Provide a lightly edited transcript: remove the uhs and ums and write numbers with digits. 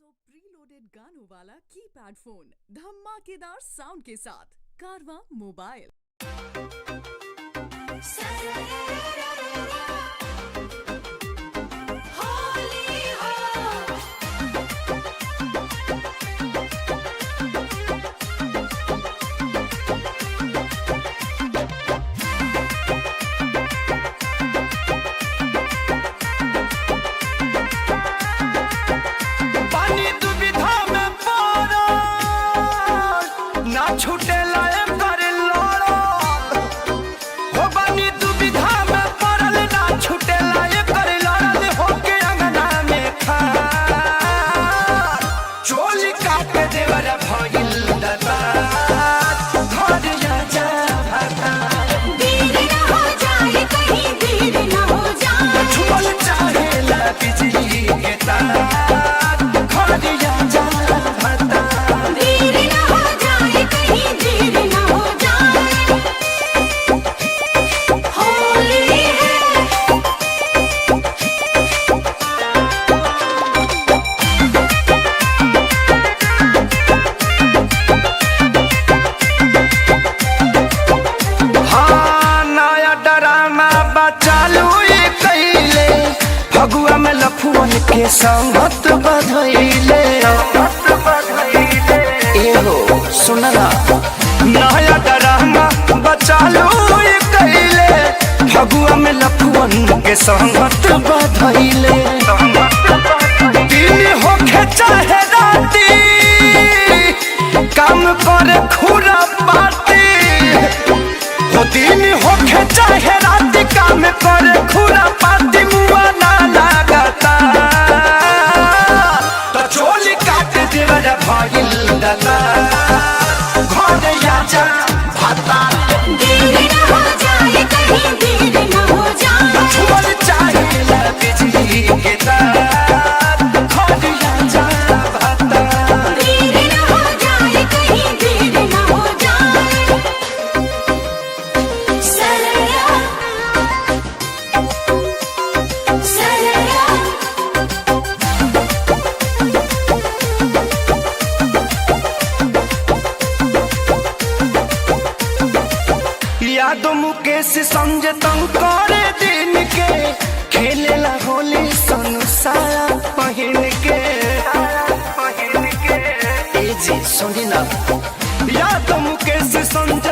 Preloaded गानों वाला keypad phone धमाकेदार साउंड के साथ कारवा मोबाइल। छूटे लाए कर लड़ो हो बानी दुविधा में पड़ल ना छूटे लाए कर लड़ल होके अंगना में खा चोली काट देवर भइल दता घर जा भाता देर न हो जाए कहीं देर न हो जाए छुपल चाहे ला बिजली के तार घर जा भाता देर न हो जाए कहीं देर न हो जाए होली है हाँ नया ड्रामा बचालू कैले फगुआ में लफुअन के संगत बधैले एहो सुनना नया ड्रामा बचालू कैले फगुआ में लफुअन के संगत बधैले दिन होखे चाहे राती काम करे खुरा पाती हो दिन होखे चाहे रात काम करे खुरा पाती मुआ ना लागता तो चोली काट देवर भइल दता घर आजा भाता देर न हो जाए कहीं देर न हो जाए छुअल चाहे ला बिजली के तार घर आजा भाता देर न हो जाए कहीं देर न हो जाए सरया सरया यादों मुकेश संजय तंग करे दिन के खेलेला होली संसारा पहिन के ए जी सुनी ना यादों मुकेश संजय